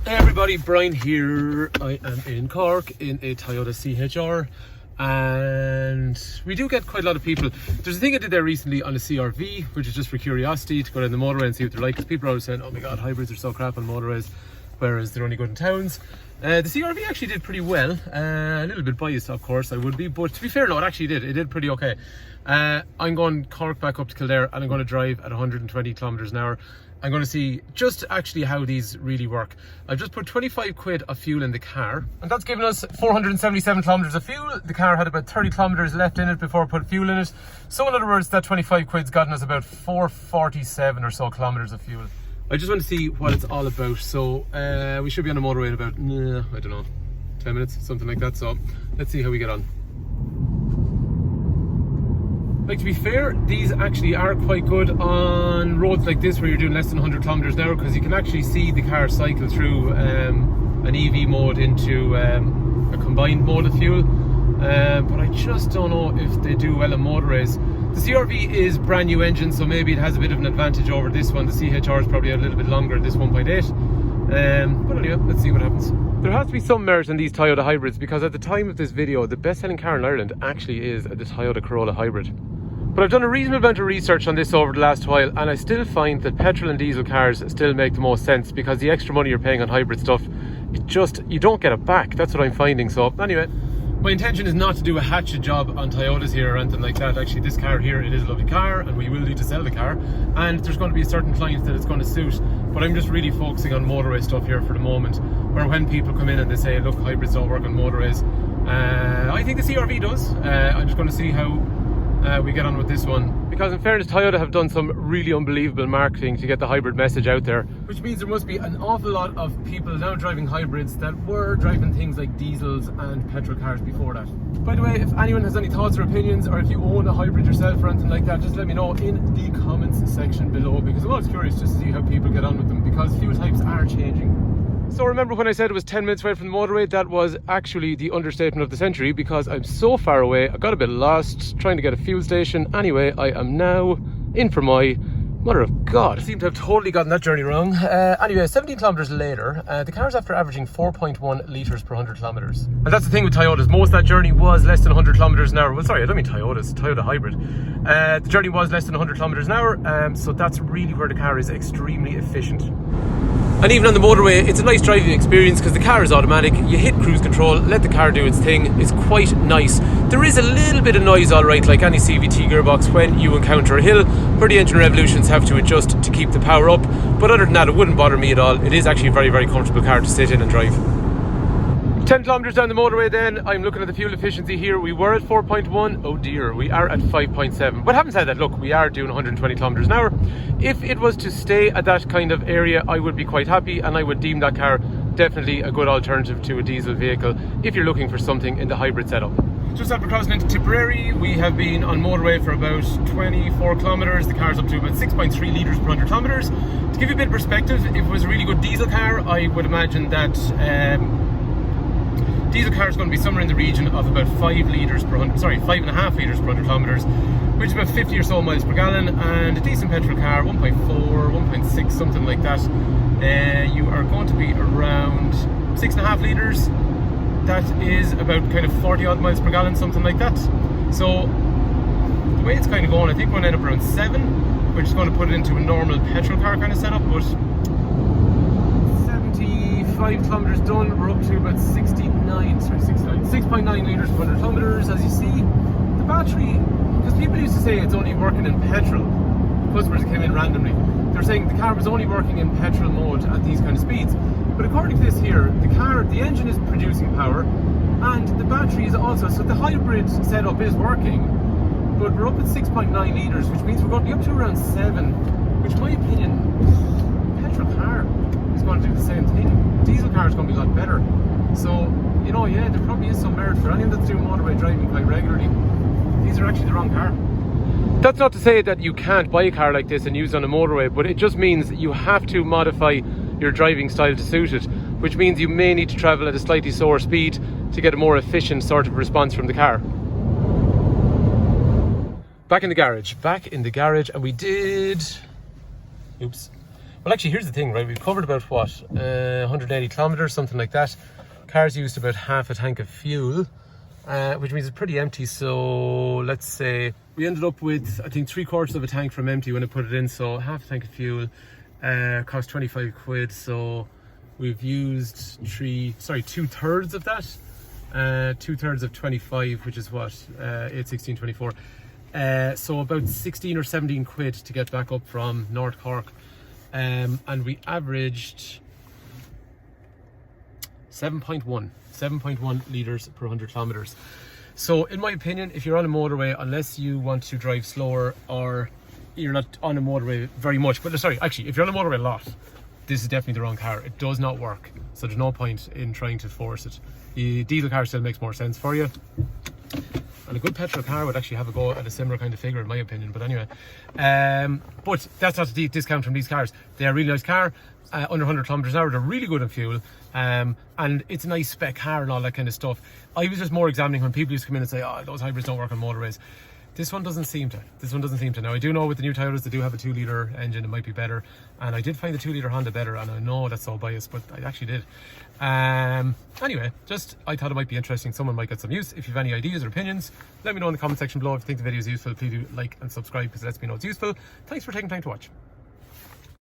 Hey everybody, Brian here. I am in Cork in a Toyota CHR and we do get quite a lot of people. There's a thing I did there recently on a CRV, which is just for curiosity, to go down the motorway and see what they're like, because people are always saying, oh my god, hybrids are so crap on motorways, whereas they're only good in towns. The CRV actually did pretty well, a little bit biased of course I would be, but to be fair, no, it did pretty okay. I'm going Cork back up to Kildare and I'm going to drive at 120 kilometers an hour. I'm going to see just actually how these really work. I've just put 25 quid of fuel in the car, and that's given us 477 kilometers of fuel. The car had about 30 kilometers left in it before I put fuel in it. So in other words, that 25 quid's gotten us about 447 or so kilometers of fuel. I just want to see what it's all about. So we should be on the motorway in about, I don't know, 10 minutes, something like that. So let's see how we get on. Like, to be fair, these actually are quite good on roads like this where you're doing less than 100 kilometers an hour, because you can actually see the car cycle through an EV mode into a combined mode of fuel. But I just don't know if they do well on motorways. The CRV is brand new engine, so maybe it has a bit of an advantage over this one. The CHR is probably a little bit longer, this 1.8. But anyway, let's see what happens. There has to be some merit in these Toyota hybrids, because at the time of this video, the best-selling car in Ireland actually is the Toyota Corolla hybrid. But I've done a reasonable amount of research on this over the last while, and I still find that petrol and diesel cars still make the most sense, because the extra money you're paying on hybrid stuff, you don't get it back. That's what I'm finding. So anyway, my intention is not to do a hatchet job on Toyotas here or anything like that. Actually, this car here, it is a lovely car and we will need to sell the car, and there's going to be a certain client that it's going to suit. But I'm just really focusing on motorway stuff here for the moment, where when people come in and they say, look, hybrids don't work on motorways, I think the CRV does. I'm just going to see how we get on with this one, because in fairness, Toyota have done some really unbelievable marketing to get the hybrid message out there, which means there must be an awful lot of people now driving hybrids that were driving things like diesels and petrol cars before that. By the way, if anyone has any thoughts or opinions, or if you own a hybrid yourself or anything like that, just let me know in the comments section below, because I'm always curious just to see how people get on with them, because fuel types are changing. So remember when I said it was 10 minutes away from the motorway? That was actually the understatement of the century, because I'm so far away. I got a bit lost trying to get a fuel station. Anyway, I am now in for my mother of God. I seem to have totally gotten that journey wrong. Anyway, 17 kilometers later, the car's after averaging 4.1 litres per 100 kilometers. And that's the thing with Toyotas. Most of that journey was less than 100 kilometers an hour. Well, sorry, I don't mean Toyotas, Toyota hybrid. The journey was less than 100 kilometers an hour. So that's really where the car is extremely efficient. And even on the motorway, it's a nice driving experience, because the car is automatic. You hit cruise control, let the car do its thing. It's quite nice. There is a little bit of noise, alright, like any CVT gearbox when you encounter a hill, where the engine revolutions have to adjust to keep the power up. But other than that, it wouldn't bother me at all. It is actually a very, very comfortable car to sit in and drive. 10 kilometers down the motorway then, I'm looking at the fuel efficiency here. We were at 4.1, oh dear, we are at 5.7. But having said that, look, we are doing 120 kilometers an hour. If it was to stay at that kind of area, I would be quite happy, and I would deem that car definitely a good alternative to a diesel vehicle if you're looking for something in the hybrid setup. Just after crossing into Tipperary, we have been on motorway for about 24 kilometers. The car's up to about 6.3 litres per 100 kilometers. To give you a bit of perspective, if it was a really good diesel car, I would imagine that diesel car is going to be somewhere in the region of about 5.5 litres per 100 kilometers, which is about 50 or so miles per gallon. And a decent petrol car, 1.4, 1.6, something like that, you are going to be around 6.5 litres. That is about kind of 40 odd miles per gallon, something like that. So the way it's kind of going, I think we're going to end up around 7, which is going to put it into a normal petrol car kind of setup. But 75 kilometers done, we're up to about 6.9 litres per 100 kilometers. As you see, the battery, because people used to say it's only working in petrol, customers that came in randomly, they're saying the car was only working in petrol mode at these kind of speeds. But according to this here, the engine is producing power, and the battery is also, so the hybrid setup is working, but we're up at 6.9 litres, which means we're going to be up to around 7, which in my opinion, petrol car is going to do the same thing. Diesel car is going to be a lot better. So, you know, yeah, there probably is some merit for anyone that's doing motorway driving quite regularly. These are actually the wrong car. That's not to say that you can't buy a car like this and use it on a motorway, but it just means that you have to modify your driving style to suit it, which means you may need to travel at a slightly slower speed to get a more efficient sort of response from the car. Back in the garage, and we did Well, actually, here's the thing, right? We've covered about what, 180 kilometers, something like that. Car's used about half a tank of fuel, which means it's pretty empty. So let's say we ended up with, I think, 3/4 of a tank from empty when I put it in. So half a tank of fuel cost 25 quid. So we've used 2/3 of that. 2/3 of 25, which is what, 8, 16, 24. So about 16 or 17 quid to get back up from North Cork. And we averaged 7.1 litres per 100 kilometers. So in my opinion, if you're on a motorway, unless you want to drive slower or you're not on a motorway very much, but sorry, actually, if you're on a motorway a lot, this is definitely the wrong car. It does not work. So there's no point in trying to force it. The diesel car still makes more sense for you. And a good petrol car would actually have a go at a similar kind of figure, in my opinion. But anyway, but that's not a deep discount from these cars. They are a really nice car, under 100 kilometers an hour. They're really good on fuel, and it's a nice spec car and all that kind of stuff. I was just more examining when people used to come in and say, "Oh, those hybrids don't work on motorways." This one doesn't seem to. Now, I do know with the new Toyotas, they do have a 2-litre engine. It might be better, and I did find the 2-litre Honda better, and I know that's all biased, but I actually did. Anyway, I thought it might be interesting. Someone might get some use. If you have any ideas or opinions, let me know in the comment section below. If you think the video is useful, please do like and subscribe, because it lets me know it's useful. Thanks for taking time to watch.